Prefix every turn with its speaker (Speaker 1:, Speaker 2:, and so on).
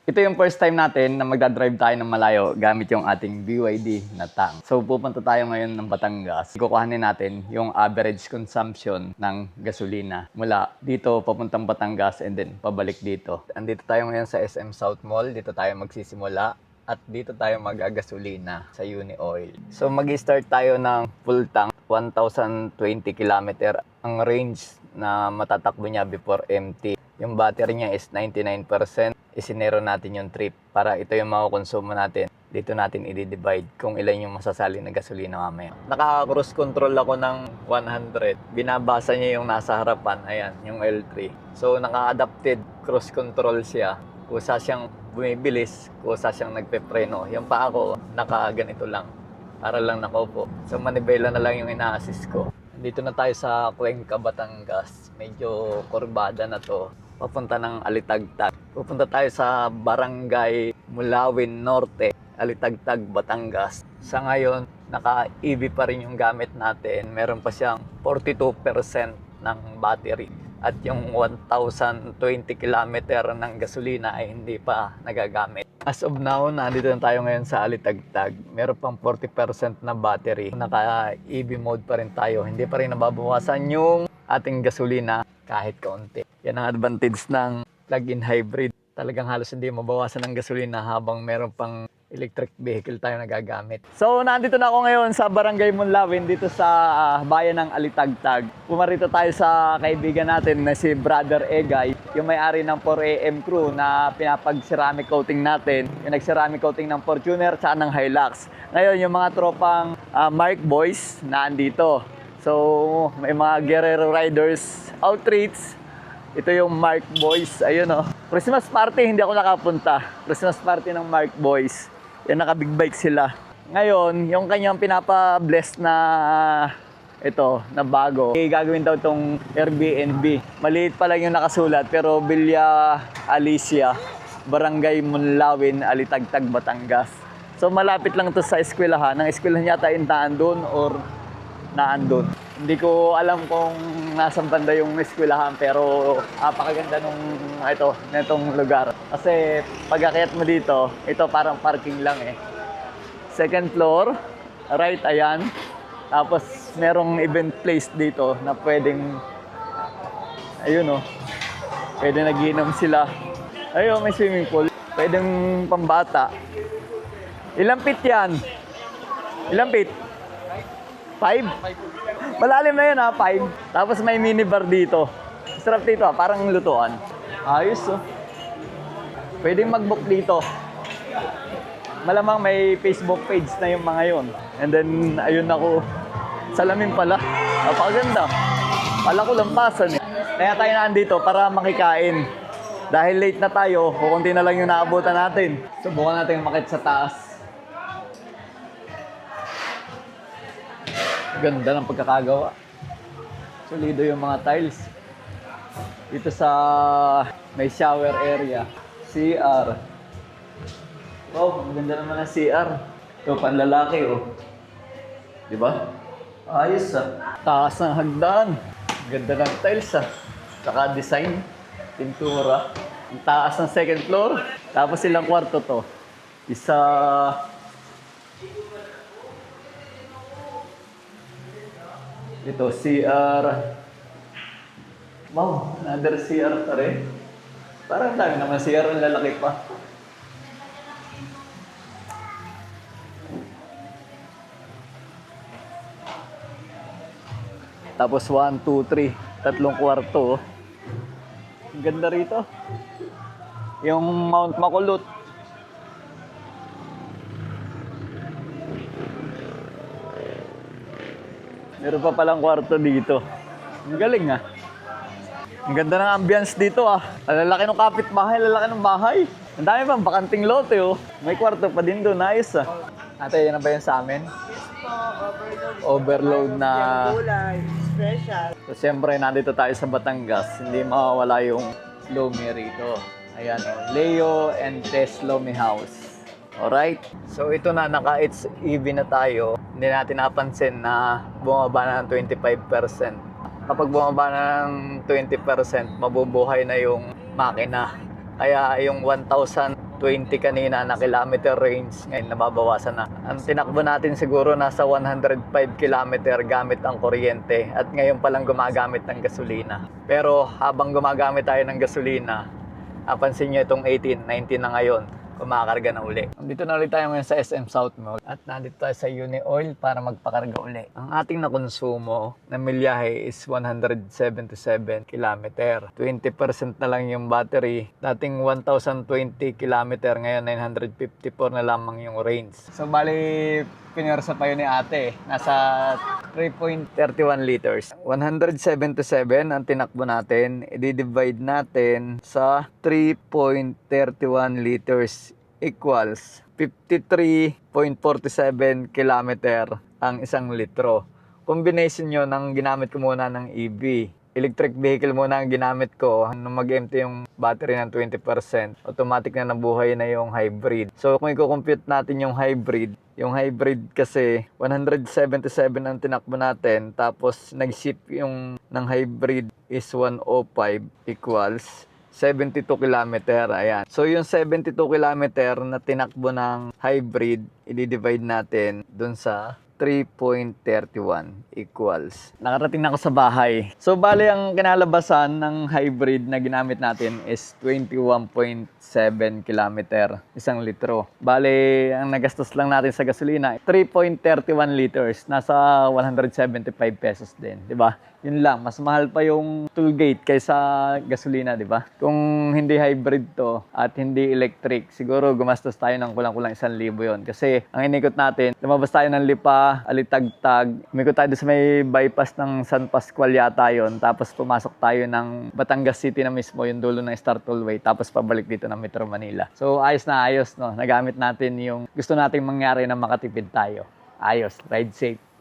Speaker 1: Ito yung first time natin na magdadrive tayo ng malayo gamit yung ating BYD na tank. So pupunta tayo ngayon ng Batangas. Kukuhanin natin yung average consumption ng gasolina mula dito papuntang Batangas and then pabalik dito. Andito tayo ngayon sa SM South Mall. Dito tayo magsisimula at dito tayo mag-gasolina sa Uni Oil. So mag-start tayo ng full tank, 1,020 km ang range na matatakbo niya before empty. Yung battery niya is 99%. Isinero natin yung trip para ito yung makukonsumo natin. Dito natin i-divide kung ilan yung masasali na gasolina mamaya. Naka-cruise control ako ng 100. Binabasa niya yung nasa harapan. Ayan, yung L3. So, naka-adapted cruise control siya. Kusa siyang bumibilis, kusa siyang nagpepreno. Yung pa ako, naka-ganito lang. Para lang nakaupo. So, manibela na lang yung ina-assist ko. Dito na tayo sa Cuenca, Batangas. Medyo kurbada na to. Papunta ng Alitagtag. Pupunta tayo sa Barangay Mulawin Norte, Alitagtag, Batangas. Sa ngayon, naka-EV pa rin yung gamit natin. Meron pa siyang 42% ng battery. At yung 1,020 km ng gasolina ay hindi pa nagagamit. As of now, nandito na tayo ngayon sa Alitagtag. Meron pang 40% na battery. Naka-EV mode pa rin tayo. Hindi pa rin nababawasan yung ating gasolina kahit kaunti. Yan ang advantage ng plug-in hybrid. Talagang halos hindi mabawasan ng gasolina habang meron pang electric vehicle tayo nagagamit. So, nandito na ako ngayon sa Barangay Mulawin dito sa bayan ng Alitagtag. Pumarito tayo sa kaibigan natin na si Brother Egay, yung may-ari ng 4AM crew na pinapag-ceramic coating natin. Yung nag-ceramic coating ng Fortuner at ng Hilux. Ngayon, yung mga tropang Mark Boys na andito. So, may mga Guerrero Riders outreach. Ito yung Mark Boys. Ayun oh. Christmas party, hindi ako nakapunta. Christmas party ng Mark Boys. Yan, naka-big bike sila. Ngayon, yung kanyang pinapa-bless na ito, na bago. Gagawin daw itong Airbnb. Maliit pa lang yung nakasulat, pero Villa Alicia, Barangay Mulawin, Alitagtag, Batangas. So, malapit lang to sa eskwelahan. Ang eskwelahan yata yung naandun or naandun. Hindi ko alam kung nasaan banda yung eskwelahan, pero napakaganda nitong lugar. Kasi pag-akyat mo dito, ito parang parking lang eh. Second floor, right, ayan. Tapos merong event place dito na pwedeng, ayun oh, pwede nagiinom sila. Ayun, may swimming pool. Pwedeng pambata. Ilang feet yan? Ilang feet? 5? Malalim na yun ha, 5. Tapos may minibar dito. Sarap dito ha, parang lutuan. Ayos oh. Pwedeng mag-book dito. Malamang may Facebook page na yung mga yun. And then, ayun ako. Salamin pala. Napakaganda. Pala ko lampasan eh. Kaya tayo nandito para makikain. Dahil late na tayo, kukunti na lang yung naabutan natin. Subukan natin makit sa taas. Ganda ng pagkakagawa. Solido yung mga tiles. Dito sa may shower area. CR. Oh, ganda naman ang CR. Ito, panlalaki oh. Diba? Ayos ah. Taas ng hagdan. Ganda ng tiles ah. Saka design. Pintura. Ang taas ng second floor. Tapos ilang kwarto to? Isa... Ito, CR. Wow, another CR pa rin. Parang dami naman CR, ang lalaki pa. Tapos 1, 2, 3. Tatlong kwarto. Ang ganda rito. Yung Mount Makulot. Meron pa palang kwarto dito. Ang galing ah. Ang ganda ng ambience dito ah. Ang lalaki ng kapitbahay, lalaki ng bahay. Ang dami pang bakanting lote oh. May kwarto pa din doon, nice ah. Ate, yan na ba yan sa amin? Overload na...
Speaker 2: Special.
Speaker 1: So siyempre, nandito tayo sa Batangas. Hindi mawawala yung Lomi rito. Ayan oh. Leo and Tess Lomi House. Alright? So ito na, naka-it's EV na tayo. Hindi natin napansin na bumaba na ng 25%. Kapag bumaba na ng 20%, mabubuhay na yung makina. Kaya yung 1,020 20 kanina na kilometer range, ngayon nababawasan na. Ang tinakbo natin siguro nasa 105 kilometer gamit ang kuryente at ngayon palang gumagamit ng gasolina. Pero habang gumagamit tayo ng gasolina, napansin nyo itong 18, 19 na ngayon, kumakarga na uli. Dito na ulit tayo ngayon sa SM South Mall at nandito tayo sa Uni Oil para magpakarga uli. Ang ating nakonsumo na milyahe is 177 km. 20% na lang yung battery. Dating 1,020 km, ngayon 954 na lamang yung range. So bali, pinwersa pa yun ni ate. Nasa 3.31 liters. 177 ang tinakbo natin. I-divide natin sa 3.31 liters equals 53.47 kilometer ang isang litro. Combination nyo ng ginamit ko muna ng EV. Electric vehicle muna ang ginamit ko. Nung mag-empty yung battery ng 20%, automatic na nabuhay na yung hybrid. So kung i-compute natin yung hybrid kasi 177 ang tinakbo natin, tapos nag-ship yung ng hybrid is 105 equals 72 kilometer. Ayan. So yung 72 kilometer na tinakbo ng hybrid, i-divide natin dun sa 3.31 equals. Nakarating na ako sa bahay. So, bali ang kinalabasan ng hybrid na ginamit natin is 21.7 kilometer, isang litro. Bali, ang nagastos lang natin sa gasolina, 3.31 liters, nasa 175 pesos din, di ba? Yun lang, mas mahal pa yung toll gate kaysa gasolina, di ba? Kung hindi hybrid to at hindi electric, siguro gumastos tayo ng kulang-kulang 1,000 yun. Kasi ang inikot natin, lumabas tayo ng Lipa, Alitagtag, umikot tayo sa may bypass ng San Pascual yata yun, tapos pumasok tayo ng Batangas City na mismo, yung dulo ng Star Tollway, tapos pabalik dito ng Metro Manila. So ayos na ayos, no? Nagamit natin yung gusto nating mangyari na makatipid tayo. Ayos, ride safe.